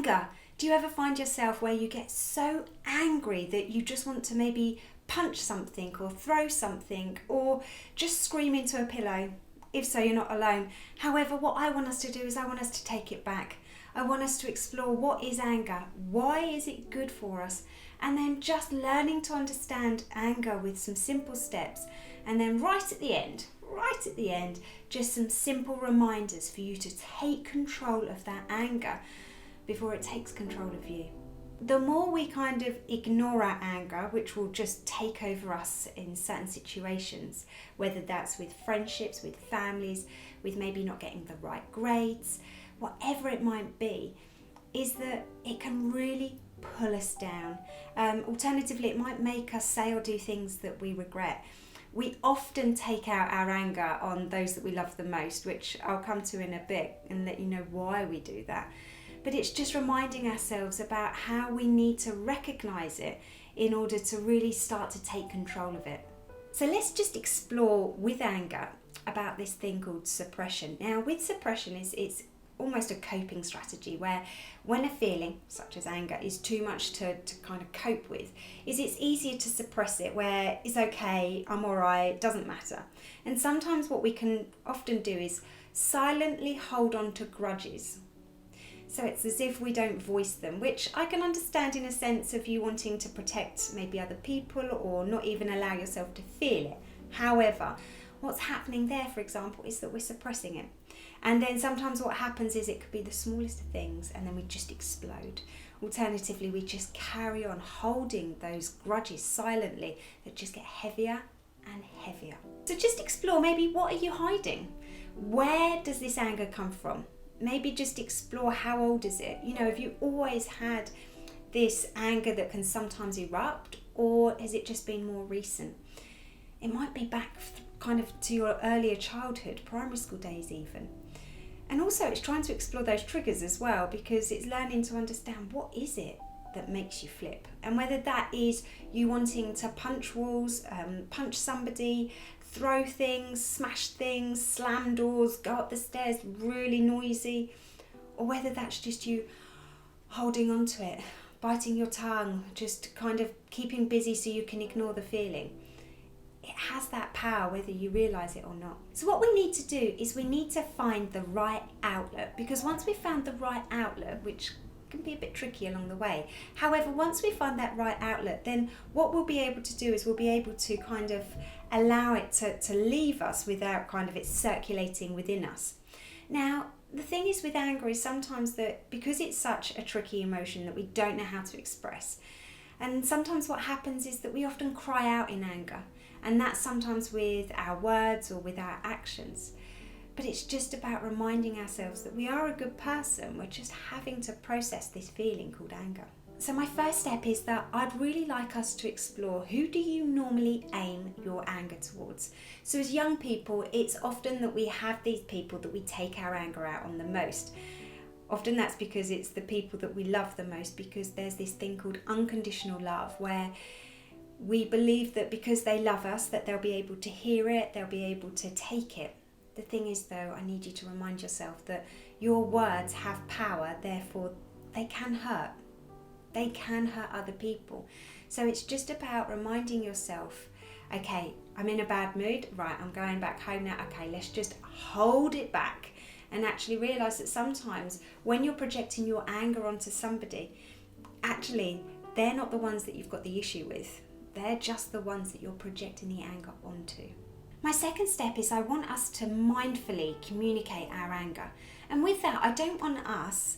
anger. Do you ever find yourself where you get so angry that you just want to maybe punch something or throw something or just scream into a pillow? If so, you're not alone. However, what I want us to do is I want us to take it back. I want us to explore what is anger, why is it good for us, and then just learning to understand anger with some simple steps. And then right at the end, just some simple reminders for you to take control of that anger before it takes control of you. The more we kind of ignore our anger, which will just take over us in certain situations, whether that's with friendships, with families, with maybe not getting the right grades, whatever it might be, is that it can really pull us down. Alternatively, it might make us say or do things that we regret. We often take out our anger on those that we love the most, which I'll come to in a bit and let you know why we do that. But it's just reminding ourselves about how we need to recognise it in order to really start to take control of it. So let's just explore with anger about this thing called suppression. Now, with suppression, it's almost a coping strategy where when a feeling such as anger is too much to kind of cope with, it's easier to suppress it, where it's okay, I'm alright, doesn't matter. And sometimes what we can often do is silently hold on to grudges. So it's as if we don't voice them, which I can understand in a sense of you wanting to protect maybe other people or not even allow yourself to feel it. However, what's happening there, for example, is that we're suppressing it. And then sometimes what happens is it could be the smallest of things and then we just explode. Alternatively, we just carry on holding those grudges silently that just get heavier and heavier. So just explore maybe, what are you hiding? Where does this anger come from? Maybe just explore, how old is it? You know, have you always had this anger that can sometimes erupt, or has it just been more recent? It might be back kind of to your earlier childhood, primary school days even. And also it's trying to explore those triggers as well, because it's learning to understand what is it that makes you flip, and whether that is you wanting to punch walls, punch somebody, throw things, smash things, slam doors, go up the stairs really noisy, or whether that's just you holding on to it, biting your tongue, just kind of keeping busy so you can ignore the feeling. It has that power whether you realise it or not. So what we need to do is we need to find the right outlet, because once we've found the right outlet, which can be a bit tricky along the way, however, once we find that right outlet, then what we'll be able to do is we'll be able to kind of allow it to leave us without kind of it circulating within us. Now, the thing is with anger is sometimes that because it's such a tricky emotion that we don't know how to express, and sometimes what happens is that we often cry out in anger, and that's sometimes with our words or with our actions. But it's just about reminding ourselves that we are a good person. We're just having to process this feeling called anger. So my first step is that I'd really like us to explore, who do you normally aim your anger towards? So as young people, it's often that we have these people that we take our anger out on the most. Often that's because it's the people that we love the most, because there's this thing called unconditional love, where we believe that because they love us that they'll be able to hear it, they'll be able to take it. The thing is though, I need you to remind yourself that your words have power, therefore they can hurt. They can hurt other people. So it's just about reminding yourself, okay, I'm in a bad mood, right, I'm going back home now, okay, let's just hold it back and actually realise that sometimes when you're projecting your anger onto somebody, actually they're not the ones that you've got the issue with. They're just the ones that you're projecting the anger onto. My second step is I want us to mindfully communicate our anger. And with that, I don't want us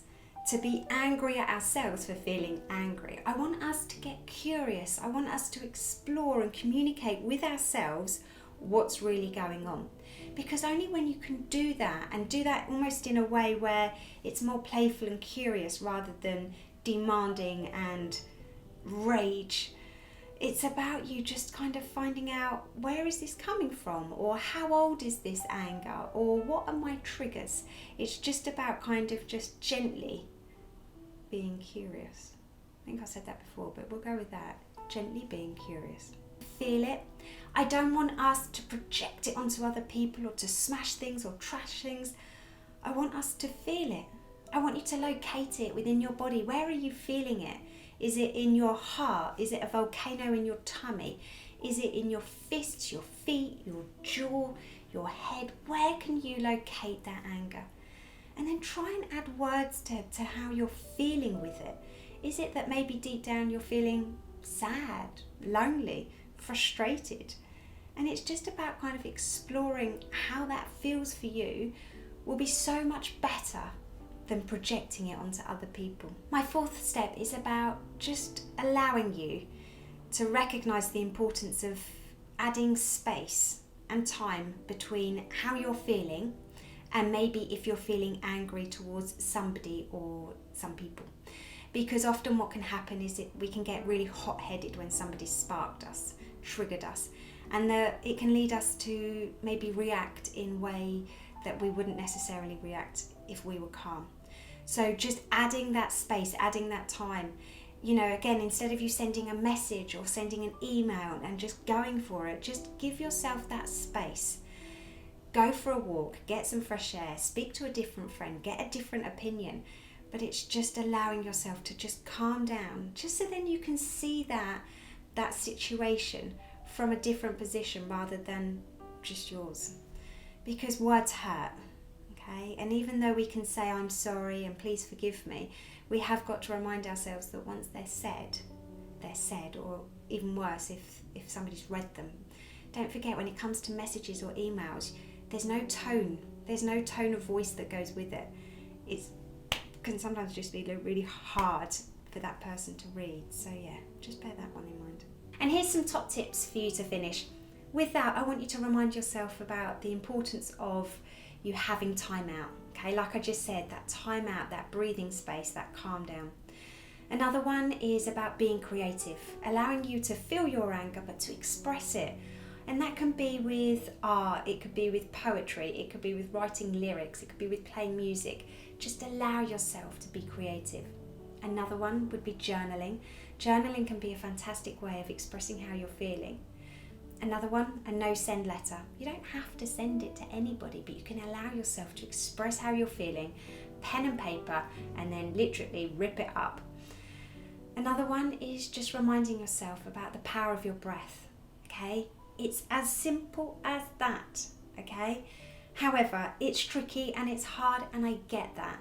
to be angry at ourselves for feeling angry. I want us to get curious. I want us to explore and communicate with ourselves what's really going on. Because only when you can do that, and do that almost in a way where it's more playful and curious rather than demanding and rage, it's about you just kind of finding out, where is this coming from, or how old is this anger, or what are my triggers. It's just about kind of just gently being curious. I think I said that before, but we'll go with that. Gently being curious. Feel it. I don't want us to project it onto other people or to smash things or trash things. I want us to feel it. I want you to locate it within your body. Where are you feeling it? Is it in your heart? Is it a volcano in your tummy? Is it in your fists, your feet, your jaw, your head? Where can you locate that anger? And then try and add words to how you're feeling with it. Is it that maybe deep down you're feeling sad, lonely, frustrated? And it's just about kind of exploring how that feels for you will be so much better than projecting it onto other people. My fourth step is about just allowing you to recognise the importance of adding space and time between how you're feeling and maybe if you're feeling angry towards somebody or some people. Because often what can happen is we can get really hot-headed when somebody sparked us, triggered us, and it can lead us to maybe react in a way that we wouldn't necessarily react if we were calm. So just adding that space, adding that time, again, instead of you sending a message or sending an email and just going for it, just give yourself that space. Go for a walk, get some fresh air, speak to a different friend, get a different opinion. But it's just allowing yourself to just calm down, just so then you can see that situation from a different position rather than just yours. Because words hurt, okay? And even though we can say, I'm sorry and please forgive me, we have got to remind ourselves that once they're said, or even worse, if somebody's read them. Don't forget, when it comes to messages or emails, there's no tone of voice that goes with it. It can sometimes just be really hard for that person to read. So yeah, just bear that one in mind. And here's some top tips for you to finish. With that, I want you to remind yourself about the importance of you having time out. Okay, like I just said, that time out, that breathing space, that calm down. Another one is about being creative, allowing you to feel your anger but to express it. And that can be with art, it could be with poetry, it could be with writing lyrics, it could be with playing music. Just allow yourself to be creative. Another one would be journaling. Journaling can be a fantastic way of expressing how you're feeling. Another one, a no-send letter. You don't have to send it to anybody, but you can allow yourself to express how you're feeling, pen and paper, and then literally rip it up. Another one is just reminding yourself about the power of your breath, okay? It's as simple as that, okay? However, it's tricky and it's hard, and I get that.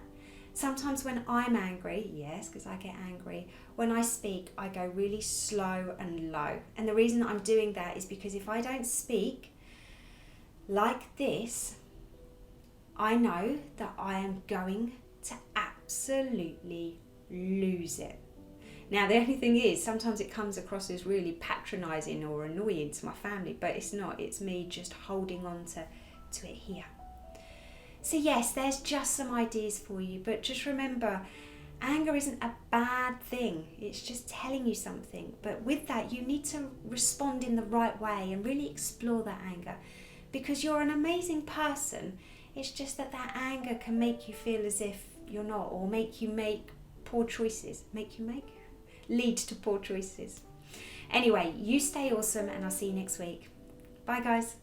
Sometimes when I'm angry, yes, because I get angry, when I speak, I go really slow and low. And the reason that I'm doing that is because if I don't speak like this, I know that I am going to absolutely lose it. Now, the only thing is, sometimes it comes across as really patronising or annoying to my family, but it's not. It's me just holding on to it here. So yes, there's just some ideas for you, but just remember, anger isn't a bad thing. It's just telling you something. But with that, you need to respond in the right way and really explore that anger, because you're an amazing person. It's just that anger can make you feel as if you're not, or make you make poor choices. Lead to poor choices. Anyway, you stay awesome, and I'll see you next week. Bye guys.